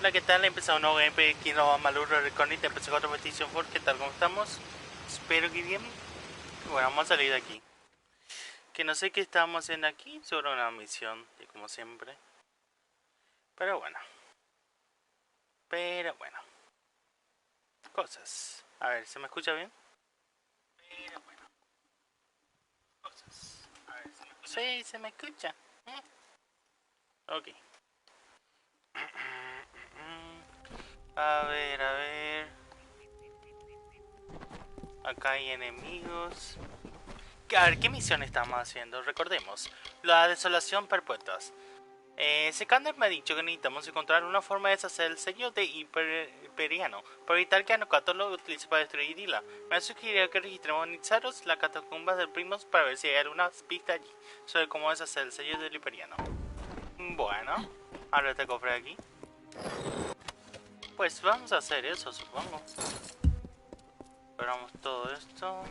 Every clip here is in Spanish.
Hola, ¿qué tal? Empezado un nuevo gameplay aquí en Amalur, con empezó 4 Petition 4. ¿Qué tal? ¿Cómo estamos? Espero que bien. Bueno, vamos a salir de aquí. Que no sé qué estamos haciendo aquí, sobre una misión, y como siempre. Pero bueno. Cosas. A ver, ¿se me escucha bien? Cosas. A ver, ¿se me escucha? Sí, se me escucha. Ok. A ver. Acá hay enemigos. A ver, ¿qué misión estamos haciendo? Recordemos. La desolación perpetua. Sekander me ha dicho que necesitamos encontrar una forma de deshacer el sello de Hyperiano para evitar que Anokato lo utilice para destruir Dila. Me ha sugerido que registremos en Nitsaros las catacumbas del Primos para ver si hay alguna pista allí sobre cómo deshacer el sello del Hyperiano. Bueno, ahora este cofre aquí. Pues vamos a hacer eso, supongo. Esperamos todo esto.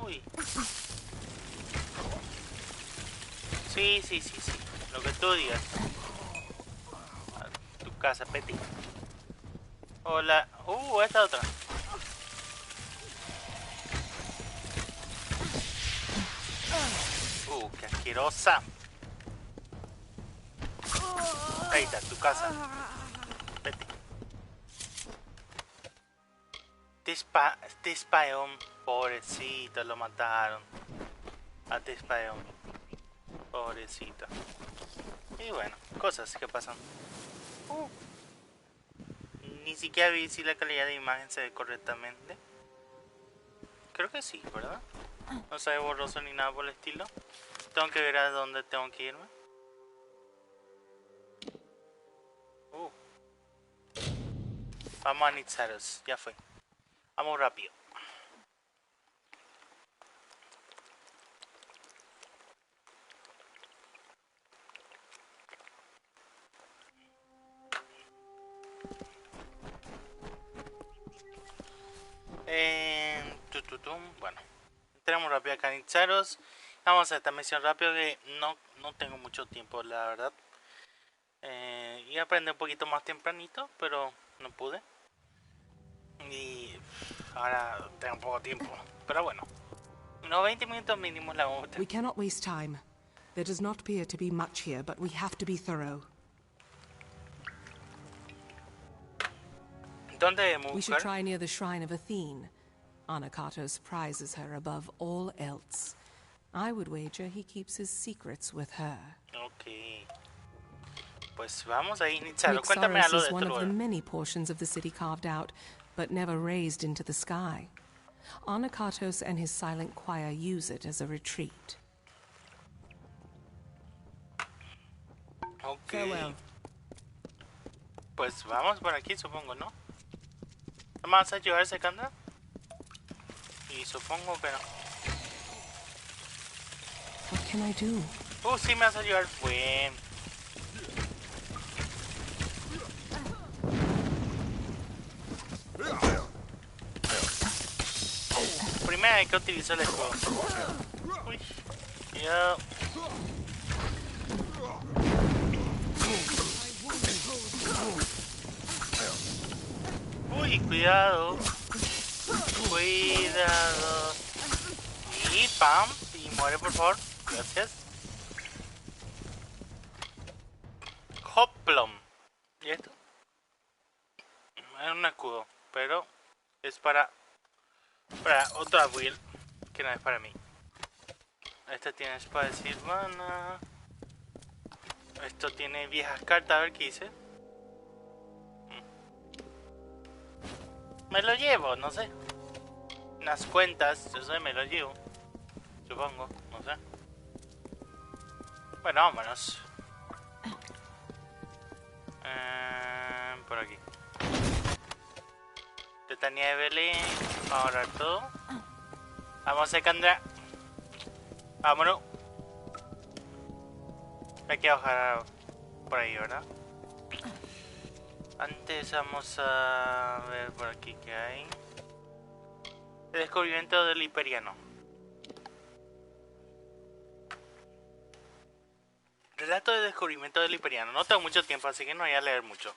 Uy. Sí. Lo que tú digas. A tu casa, Petty. Hola. Esta otra. Qué asquerosa. Ahí está, tu casa. Vete. Tispaeon, pobrecito, lo mataron. A Tispaeon, pobrecito. Y bueno, cosas que pasan. Ni siquiera vi si la calidad de imagen se ve correctamente. Creo que sí, ¿verdad? No se ve borroso ni nada por el estilo. Tengo que ver a dónde tengo que irme. Vamos a Nitsaros, ya fue. Vamos rápido. Bueno, entramos rápido acá en Nitsaros. Vamos a hacer esta misión rápido que no tengo mucho tiempo, la verdad. Y aprendí un poquito más tempranito, pero no pude. Y ahora tengo poco tiempo. Pero bueno, unos 20 minutos mínimos la vamos a tener. We cannot waste time. There does not appear to be much here, but we have to be thorough. ¿Dónde debemos We should buscar? try near the shrine of Athene. Anakatos prizes her above all else. I would wager he keeps his secrets with her. Ok. Pues vamos ahí, Nitzaro. Cuéntame Mixaros algo de is este one of the lugar. many portions of the city carved out, but never raised into the sky. Anakatos and his silent choir use it as a retreat. Ok. Farewell. Pues vamos por aquí, supongo, ¿no? ¿Vamos a ayudar a ese canda? Y supongo que no. What can I do? Sí me vas a ayudar. Bueno. Primero hay que utilizar el escudo. Uy. Cuidado. Uy, cuidado. Cuidado. Y pam. Y muere, por favor. Gracias. Hoplom. ¿Y esto? Es un escudo, pero es para otra build que no es para mí. Este tiene espada de Silvana. Esto tiene viejas cartas, a ver qué dice. Me lo llevo, no sé. Unas cuentas, yo sé, me lo llevo. Supongo, no sé. Bueno, vámonos. Por aquí. Tetania de Belén. Ahora todo. Vamos a Candra. Vámonos. Hay que bajar por ahí, ¿verdad? Antes vamos a ver por aquí qué hay. El descubrimiento del Hyperiano. Relato de descubrimiento del Imperiano. No tengo mucho tiempo, así que no voy a leer mucho.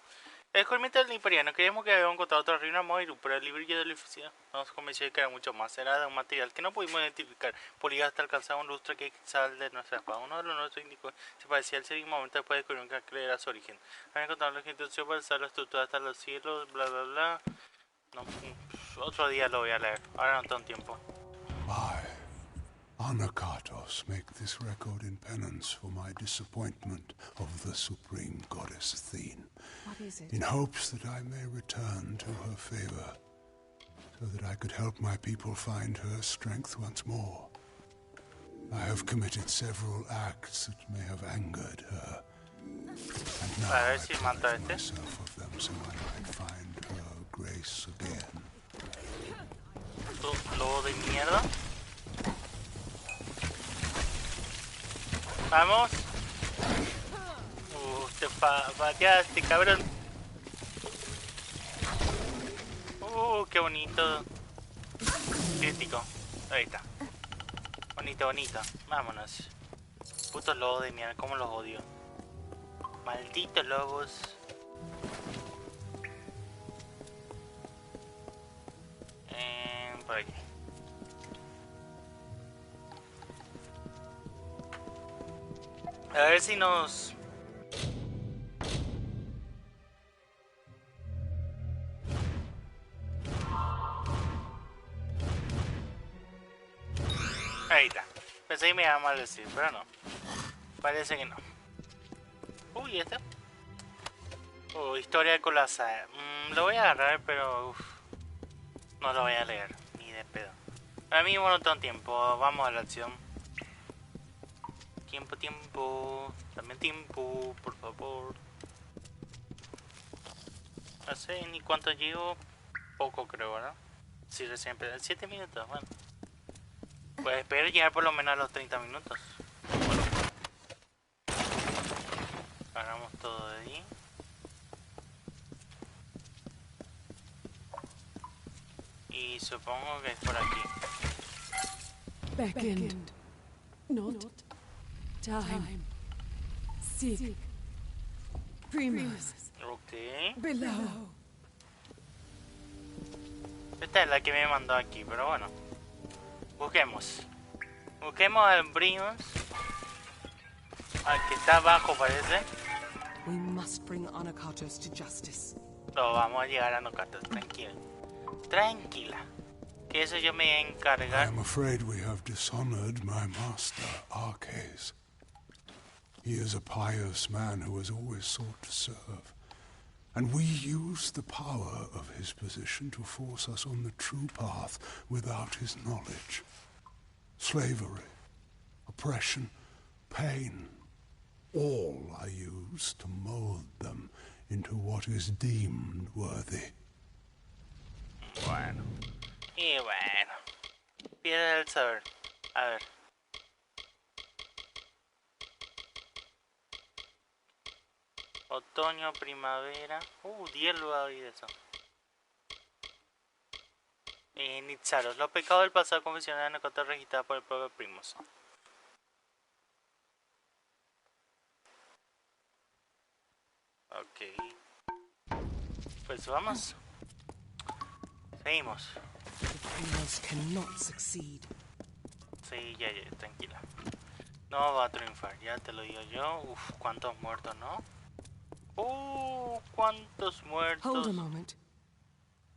El descubrimiento del Imperiano. Creíamos que habíamos encontrado otra reina Moiru, pero el librillo del oficial nos convenció de que era mucho más. Era de un material que no pudimos identificar. Pulida hasta alcanzar un lustre que sale de nuestra espada. Uno de los nuestros indicó se parecía al segundo momento después descubrieron que era su origen. Habían encontrado la institución para alzar la estructura hasta los cielos, bla bla bla. No, otro día lo voy a leer. Ahora no tengo tiempo. I, Anakatos, make this record in penance for my disappointment of the supreme goddess Athene. What is it? In hopes that I may return to her favor, so that I could help my people find her strength once more. I have committed several acts that may have angered her, and now I purge myself of them so I might find her grace again. Lobo de mierda. Vamos. Te pateaste, cabrón. Qué bonito. Crítico. Ahí está. Bonito, bonito. Vámonos. Putos lobos de mierda, cómo los odio. Malditos lobos. Por aquí. A ver si nos... Ahí está. Pensé que me iba a maldecir, pero no. Parece que no. Uy, ¿esta? Historia de colosal. Lo voy a agarrar, pero... no lo voy a leer. Ni de pedo. Ahora mismo no tengo tiempo. Vamos a la acción. Tiempo. Dame tiempo, por favor. No sé ni cuánto llevo. Poco creo, ¿verdad? Sí, recién empecé. 7 minutos, bueno. Pues espero llegar por lo menos a los 30 minutos. Bueno. Agarramos todo de ahí. Y supongo que es por aquí. Beckoned, not time. Seek Primus Ok. below. Esta es la que me mandó aquí, pero bueno. Busquemos. Busquemos al Primus. Al que está abajo parece. We must bring Anakatos to justice. No, vamos a llegar a Nocatos, tranquila. Tranquila. Que eso yo me voy a I encargar. am afraid we have dishonored my master, Arcas. He is a pious man who has always sought to serve, and we use the power of his position to force us on the true path without his knowledge. Slavery, oppression, pain, all are used to mold them into what is deemed worthy. Bueno. Y bueno. Piedra del saber. A ver. Otoño, primavera. 10 lugares de eso. Nitzaros. Los pecados del pasado confesional en la registrada por el propio Primus. Ok. Pues vamos. Seguimos. The Primos cannot succeed. Sí, ya, tranquila. No va a triunfar, ya te lo digo yo. Uf, cuántos muertos, ¿no? Cuántos muertos. Hold a moment.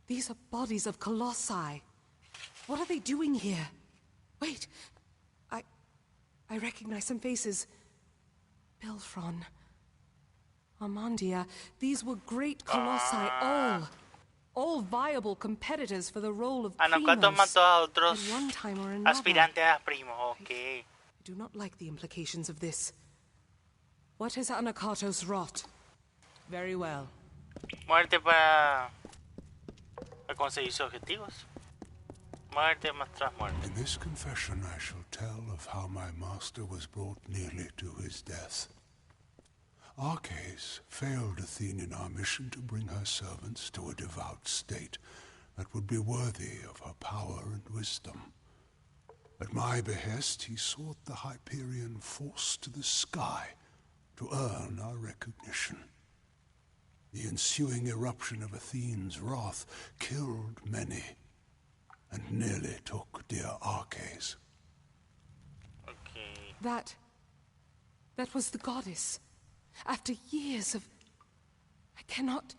These are bodies of colossi. What are they doing here? Wait. I recognize some faces. Bilfron. Armandia. These were great colossi, all viable competitors for the role of Anakatos primos mató a otros at one time or another. aspirantes a primos, ok. I do not like the implications of this. What has Anakatos wrought? Very well. Muerte para conseguir sus objetivos. Muerte más tras muerte. In this confession I shall tell of how my master was brought nearly to his death. Arcas failed Athene in our mission to bring her servants to a devout state that would be worthy of her power and wisdom. At my behest, he sought the Hyperion force to the sky to earn our recognition. The ensuing eruption of Athene's wrath killed many, and nearly took dear Arches. Okay. That was the goddess. After years of... I cannot...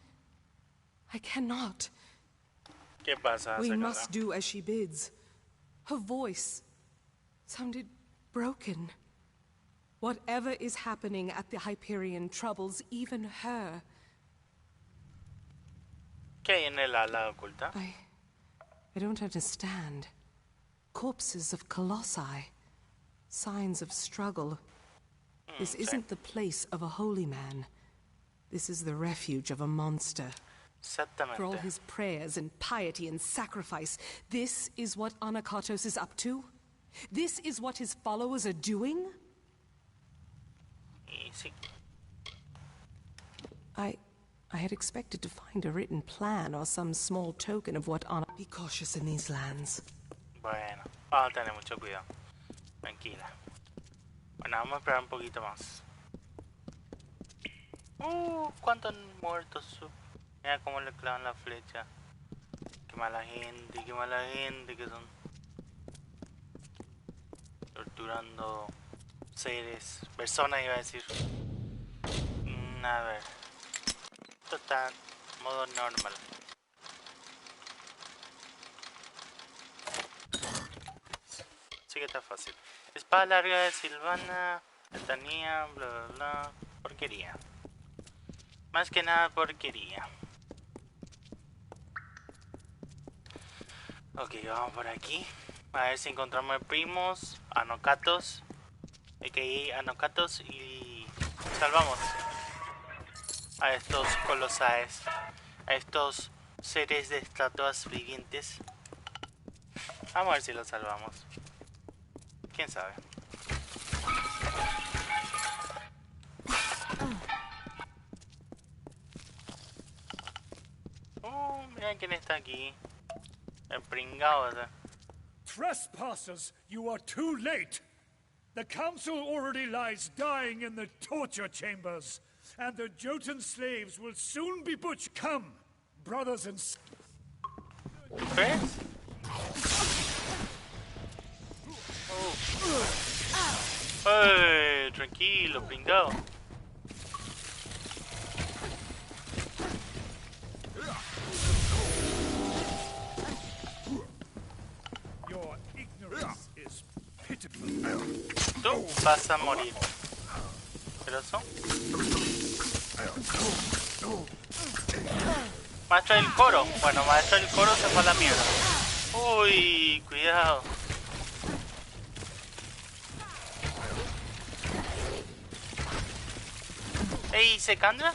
¿Qué pasa? We Sakura? must do as she bids. Her voice sounded broken. Whatever is happening at the Hyperion troubles even her. ¿Qué hay en el ala oculta? I don't understand. Corpses of colossi. Signs of struggle. This isn't the place of a holy man. This is the refuge of a monster. For all Exactamente. his prayers and piety and sacrifice, this is what Anakatos is up to? This is what his followers are doing? Y sí. I had expected to find a written plan or some small token of what Ana... Be cautious in these lands. Bueno, vamos a tener mucho cuidado. Tranquila. Bueno, vamos a esperar un poquito más. ¿Cuántos muertos? Mira cómo le clavan la flecha. Qué mala gente que son. Torturando seres, personas iba a decir. A ver. Esto está en modo normal. Sí que está fácil. Espada larga de Silvana, letanía, bla bla bla. Porquería. Más que nada porquería. Ok, vamos por aquí. A ver si encontramos primos, anocatos. A.k.a. anocatos y salvamos a estos colosales. A estos seres de estatuas vivientes. Vamos a ver si los salvamos. ¿Quién sabe? Mira quién está aquí. El pringao ese. Trespassers, you are too late. The council already lies dying in the torture chambers, and the Jotun slaves will soon be butchered. Come, brothers and ¿Ves? Tranquilo, pringao. your ignorance is pitiful. Tú vas a morir. ¿Pero eso? Maestro del coro. Bueno, maestro del coro se fue a la mierda. Uy, cuidado. Ey, ¿Secandra?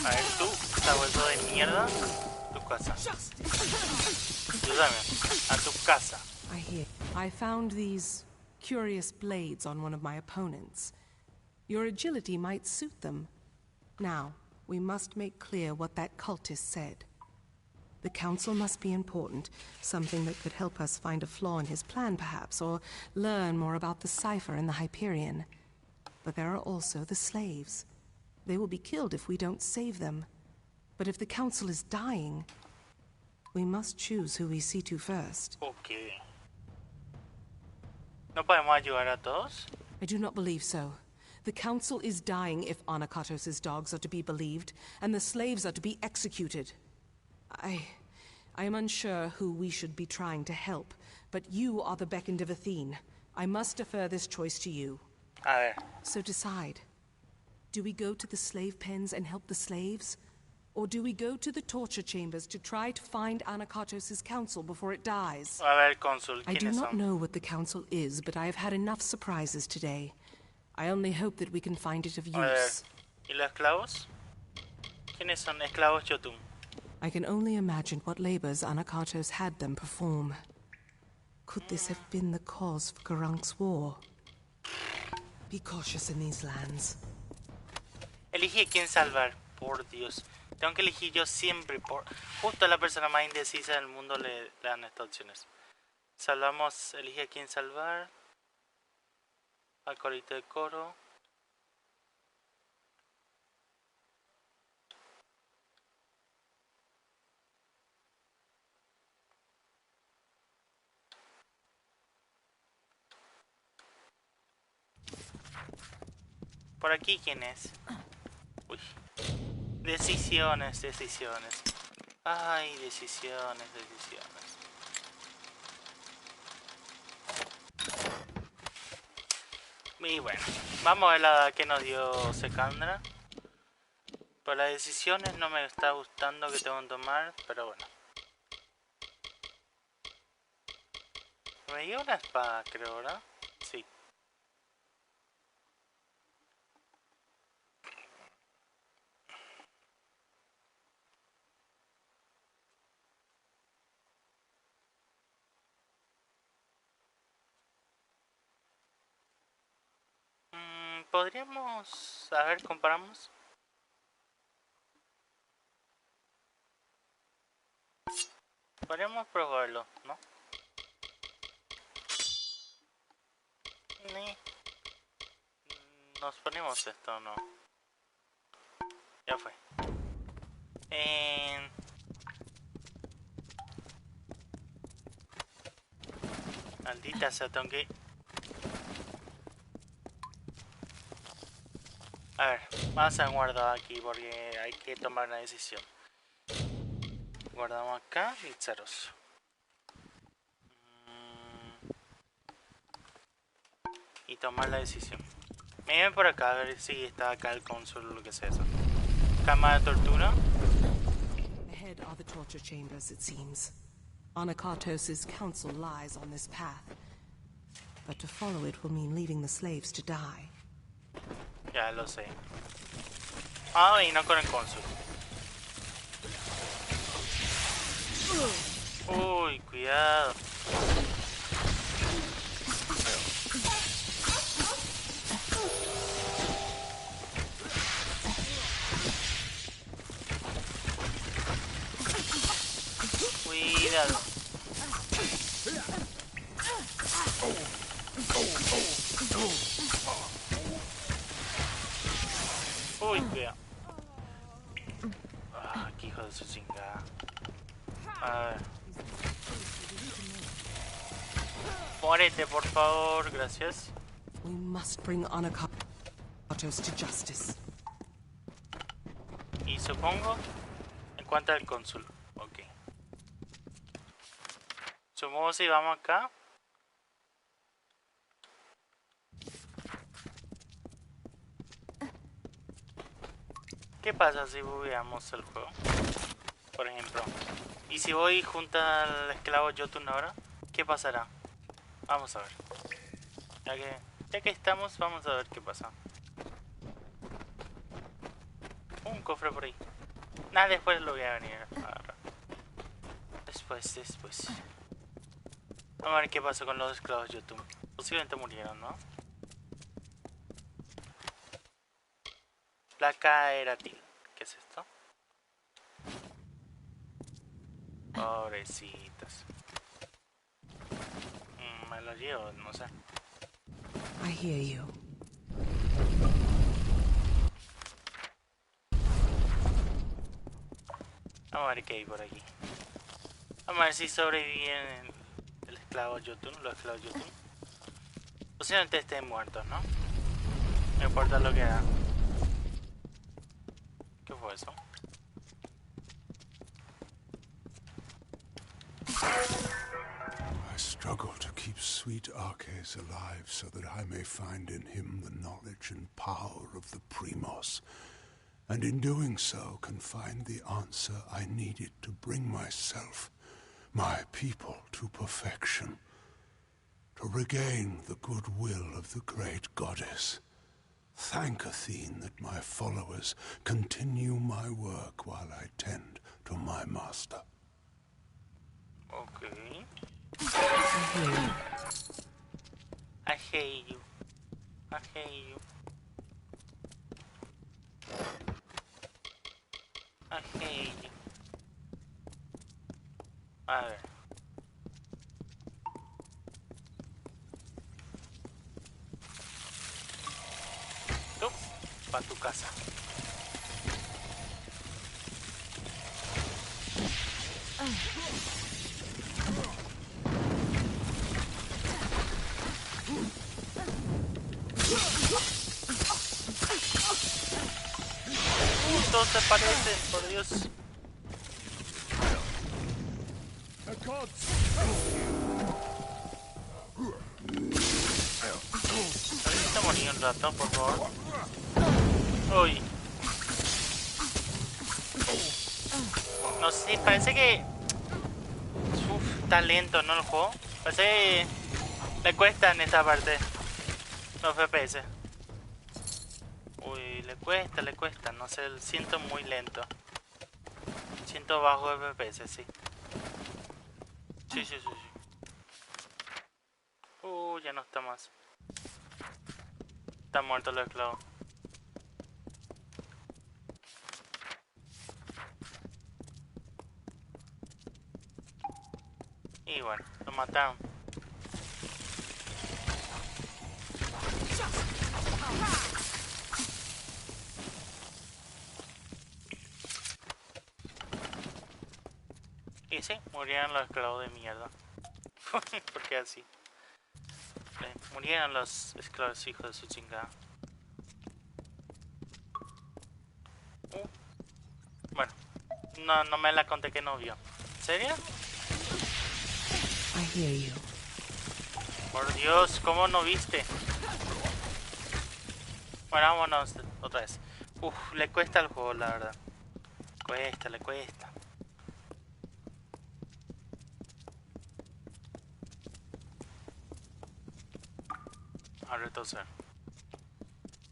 A ver, tú, sabueso de mierda. Tu casa. Ayúdame. A tu casa. I hear. I found these curious blades on one of my opponents. Your agility might suit them. Now, we must make clear what that cultist said. The council must be important, something that could help us find a flaw in his plan, perhaps, or learn more about the cipher in the Hyperion. But there are also the slaves. They will be killed if we don't save them. But if the council is dying, we must choose who we see to first. Ok. ¿No podemos ayudar a todos? I do not believe so. The council is dying if Anakatos' dogs are to be believed, and the slaves are to be executed. I am unsure who we should be trying to help, but you are the beckoned of Athene. I must defer this choice to you. A ver. So decide. Do we go to the slave pens and help the slaves? Or do we go to the torture chambers to try to find Anakatos' council before it dies? A ver, cónsul, I do ¿quiénes not son? know what the council is, but I have had enough surprises today. I only hope that we can find it of A ver. use. ¿Y los esclavos? ¿Quiénes son esclavos Jotun? I can only imagine what labors Anakatos had them perform. Could this have been the cause for Garank's war? Be cautious in these lands. Elige quién salvar, por Dios. Tengo que elegir yo siempre, por... Justo a la persona más indecisa del mundo le dan estas opciones. Salvamos, elige a quién salvar. Al corito de coro. Por aquí, ¿quién es? Uy. Decisiones, decisiones. Ay, decisiones, decisiones. Y bueno, vamos a ver la que nos dio Secandra. Por las decisiones no me está gustando que tengo que tomar, pero bueno. Me dio una espada, creo, ¿verdad? Sí. Podríamos... A ver, comparamos. Podríamos probarlo, ¿no? Ni. Nos ponemos esto, ¿no? Ya fue. Maldita sea, tengo que... A ver, vamos a guardar aquí porque hay que tomar una decisión. Guardamos acá y ceros. Y tomar la decisión. Me ven por acá a ver si está acá el cónsul o lo que sea eso. Cama de tortura. Ahead are the torture chambers, it seems. Anakartos' counsel lies on this path. But to follow it will mean leaving the slaves to die. Ya lo sé. Ah, y no con el cónsul. Uy, cuidado. Cuidado. Uy, cuidado. Ah, qué hijo de su chingada. A ver. Muérete, por favor, gracias. We must bring Anakartos to justice. Y supongo, en cuanto al cónsul. Ok. Supongo si vamos acá. ¿Qué pasa si bugueamos el juego? Por ejemplo. ¿Y si voy junto al esclavo Jotun ahora? ¿Qué pasará? Vamos a ver. Ya que estamos, vamos a ver qué pasa. Un cofre por ahí. Nada, después lo voy a venir a agarrar. Después. Vamos a ver qué pasó con los esclavos Jotun. Posiblemente murieron, ¿no? Placa eratil. ¿Qué es esto? Pobrecitas. Me lo llevo, no sé. I hear you. Vamos a ver qué hay por aquí. Vamos a ver si sobreviven el esclavo Jotun, los esclavos Jotun. Posiblemente estén muertos, ¿no? No importa lo que hagan. ¿Qué fue eso? I struggle to keep sweet Arches alive so that I may find in him the knowledge and power of the Primos, and in doing so can find the answer I needed to bring myself, my people, to perfection, to regain the goodwill of the great goddess. Thank Athene that my followers continue my work while I tend to my master. Okay. I I hate you. I hate you. I hate you. A ver. para tu casa. Todos se parecen, por Dios. Necesito morir un rato, por favor. Uy. No sé, parece que... Uf, está lento, ¿no? El juego. Parece que le cuesta en esta parte los FPS. Uy, le cuesta, no sé, siento muy lento. Siento bajo FPS, sí. Sí. Ya no está más. Está muerto el esclavo. Y bueno, lo mataron. Y sí, murieron los esclavos de mierda. ¿Por qué así? Murieron los esclavos hijos de su chingada. Bueno, no me la conté que no vio. ¿En serio? I hear you. Por Dios, ¿cómo no viste? Bueno, vámonos otra vez. Le cuesta el juego, la verdad. Le cuesta. A retroceder.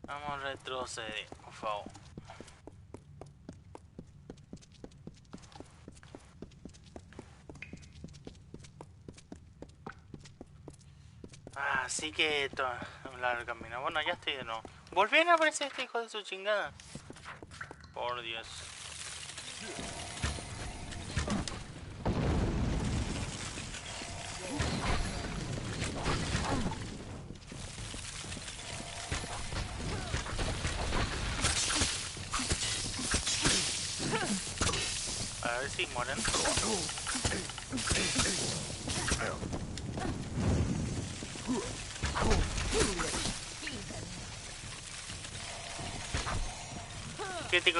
Vamos a retroceder, por favor. Así que un largo camino. Bueno, ya estoy de nuevo. ¿Volvieron a aparecer este hijo de su chingada? Por Dios. A ver si mueren.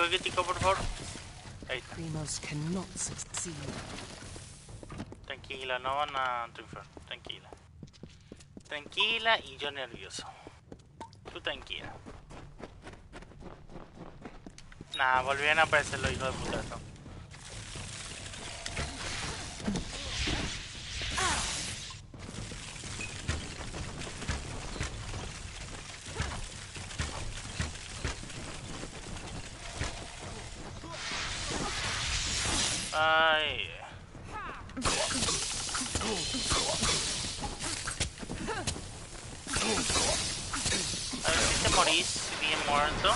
Crítico, por favor. Ahí está. Primos cannot succeed. Tranquila, no van a triunfar. Tranquila y yo nervioso. Tú tranquila. Nah, volvieron a aparecer los hijos de puta esto. Ay. A ver si te morís bien muerto.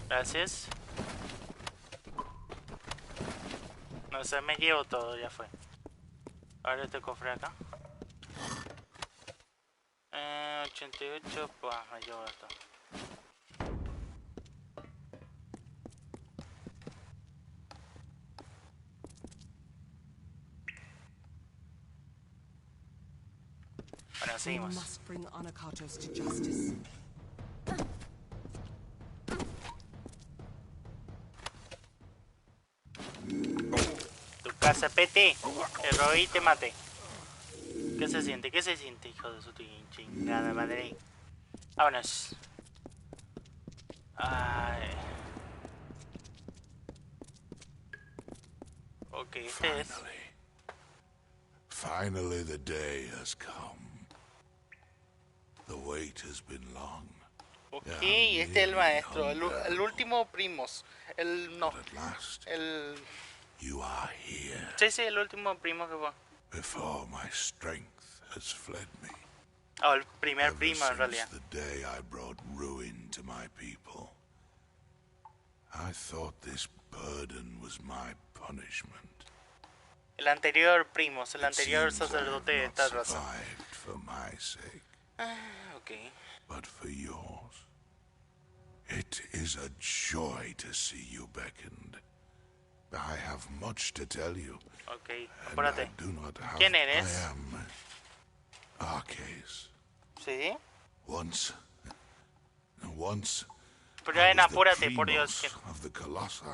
Gracias. No sé, me llevo todo, ya fue. Ahora este cofre acá. 88, pues me llevo esto. Bueno, We seguimos. must bring Anakatos to justice. Tu casa, pete. Te robé y te maté. ¿Qué se siente, hijo de su chingada madre? Vámonos. Ay. Ok, este es. Finally the day has come. The wait has been long. Ok, este es el maestro, el último primos. No. At last, El... you are here. Sí, el último primo que fue. Before my strength has fled me. Oh, el primer Ever primo en since realidad. the day I brought ruin to my people, I thought this burden was my punishment. El anterior primos, el It anterior seems I have sacerdote de not esta raza. survived for my sake. Ok. But for yours, it is a joy to see you beckoned. I have much to tell you. Ok, And I apúrate. do not have. ¿Quién eres? I am Arcades. Sí. Once. Pero I ven, was the apúrate, por Dios. primus of the Colossi.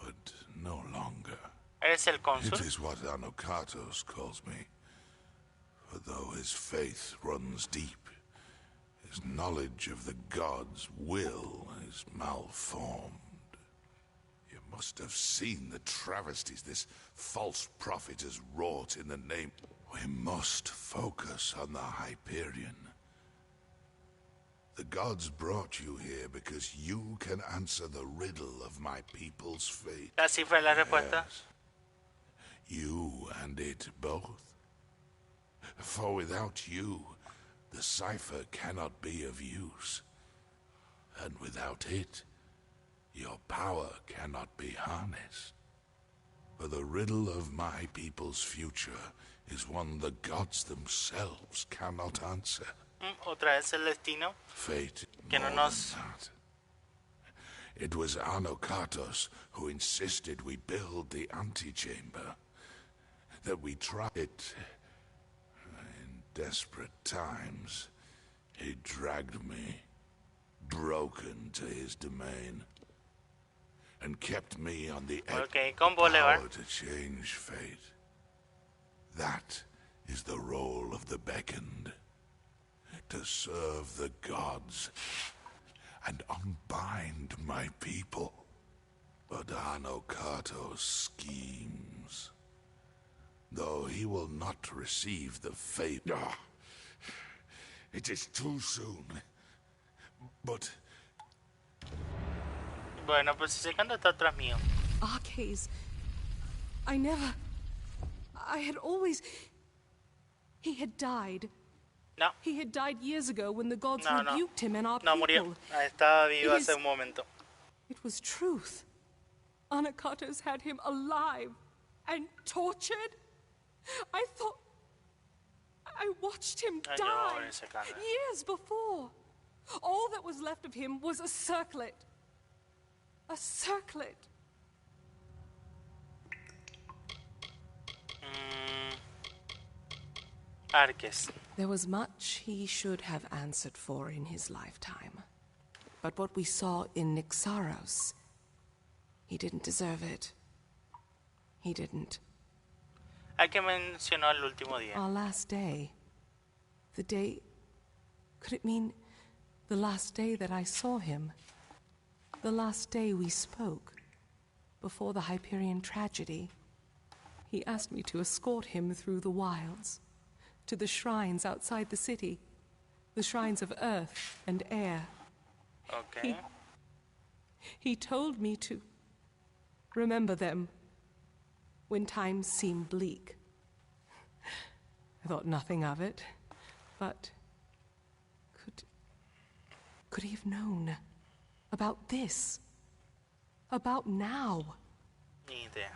But no longer. ¿Eres el It cónsul? is what Anokatos calls me. For though his faith runs deep, his knowledge of the gods' will is malformed. You must have seen the travesties this false prophet has wrought in the name. We must focus on the Hyperion. The gods brought you here because you can answer the riddle of my people's fate. Así fue la respuesta. Yes. You and it both. For without you, the cipher cannot be of use. And without it, your power cannot be harnessed. For the riddle of my people's future is one the gods themselves cannot answer. Otra vez el destino. Fate, Que no more nos- than that. It was Anokatos who insisted we build the antechamber. That we try it. In desperate times, he dragged me, broken, to his domain, and kept me on the edge Ok, of con Bolívar. power to change fate. That is the role of the beckoned. To serve the gods and unbind my people. But Anokatos schemes. Though he will not receive the fate. It is too soon. But Bueno, pues ese canto está atrás mío. Arcades. I had always... He had died. No, He had died years ago when the gods No, no. rebuked him and our no people. murió. Estaba vivo It hace is- un momento. It was truth. Anakatos had him alive and tortured. I thought... I watched him Ay, die no, ese canal. years before. All that was left of him was a circlet. A circlet. Arques. There was much he should have answered for in his lifetime. But what we saw in Nixaros, he didn't deserve it. He didn't. Hay que mencionó el último día. Our last day. The day... Could it mean the last day that I saw him? The last day we spoke? Before the Hyperion tragedy? He asked me to escort him through the wilds, to the shrines outside the city, the shrines of earth and air. Ok. He told me to remember them when times seem bleak. I thought nothing of it, but could he have known about this? About now? Ni idea.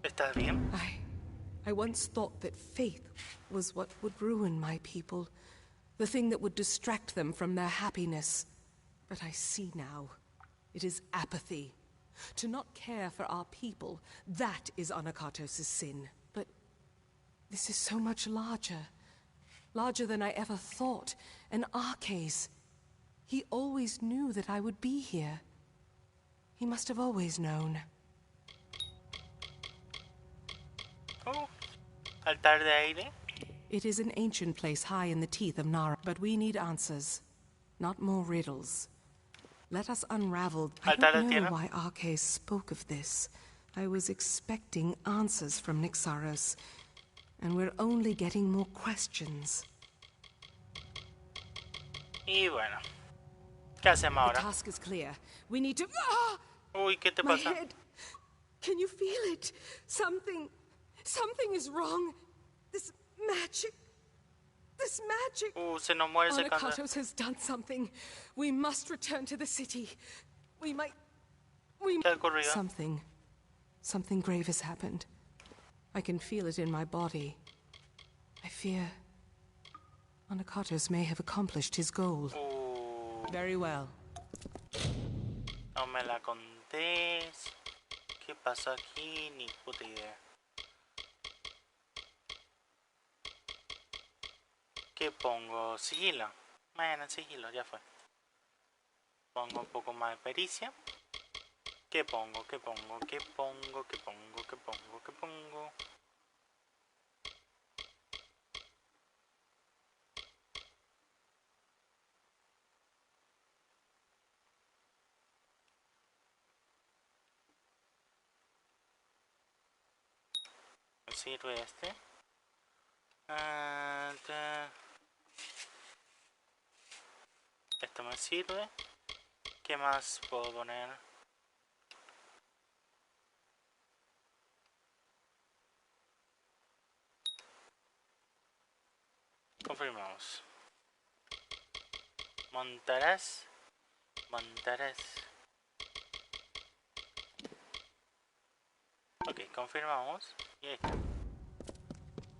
¿Estás bien? I once thought that faith was what would ruin my people, the thing that would distract them from their happiness. But I see now, it is apathy. To not care for our people, that is Anakatos' sin. But this is so much larger. Larger than I ever thought. And Arcades, he always knew that I would be here. He must have always known. Oh, altar de aire. It is an ancient place high in the teeth of Nara, but we need answers, not more riddles. Let us unravel. I Altar de don't know tierra. why Arcades spoke of this. I was expecting answers from Nixaros, and we're only getting more questions. Y bueno. ¿Qué hacemos The ahora? task is clear. We need to... Ah! Uy, ¿qué te My pasa? head. Can you feel it? Something is wrong. This magic. Se nos muere ese canto. Anakatos has done something. We must return to the city. We ¿Qué ocurrió? Something grave has happened. I can feel it in my body. I fear Anakatos may have accomplished his goal. Very well. No me la contés. ¿Qué pasó aquí? Ni puta idea. ¿Qué pongo? Sigilo. Bueno, sigilo, ya fue. Pongo un poco más de pericia. ¿Qué pongo? ¿Qué pongo? ¿Qué pongo? ¿Qué pongo? ¿Qué pongo? ¿Qué pongo? ¿Me sirve este? Esto me sirve. ¿Qué más puedo poner? Confirmamos. Montarás. Montarás. Ok, confirmamos. Y ahí está.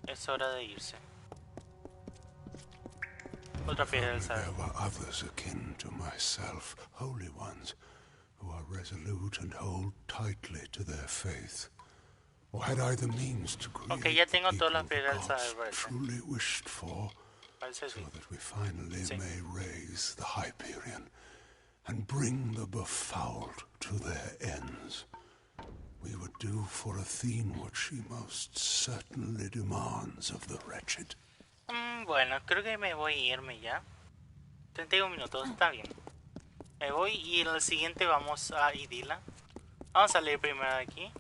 Es hora de irse. Otra piedra del saber. There were others akin to myself, holy ones, who are resolute and hold tightly to their faith. Or had I the means to create ya tengo the todas las people the piedras del gods saber, parece. truly wished for, Parece so sí. that we finally Sí. may raise the Hyperion and bring the befouled to their ends. We would do for Athene what she most certainly demands of the wretched. Bueno, creo que me voy a irme ya. 31 minutos, está bien. Me voy y en el siguiente vamos a Idila. Vamos a salir primero de aquí.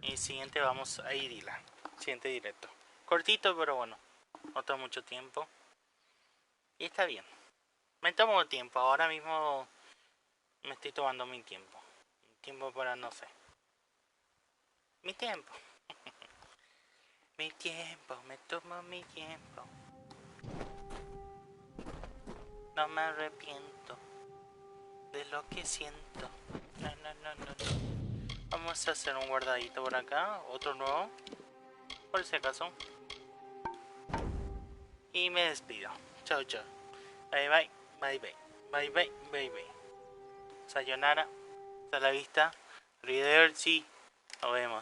Y el siguiente vamos a Idila. Siguiente directo. Cortito, pero bueno. No toma mucho tiempo. Y está bien. Me tomo tiempo. Ahora mismo me estoy tomando mi tiempo. Mi tiempo para no sé. Mi tiempo. Mi tiempo. Me tomo mi tiempo. No me arrepiento de lo que siento. No, no, no, no, no. Vamos a hacer un guardadito por acá. Otro nuevo. Por si acaso. Y me despido. Chao, chao. Bye, bye. Bye, bye. Bye, bye. Bye, bye. Sayonara. Hasta la vista. Arrivederci. Nos vemos.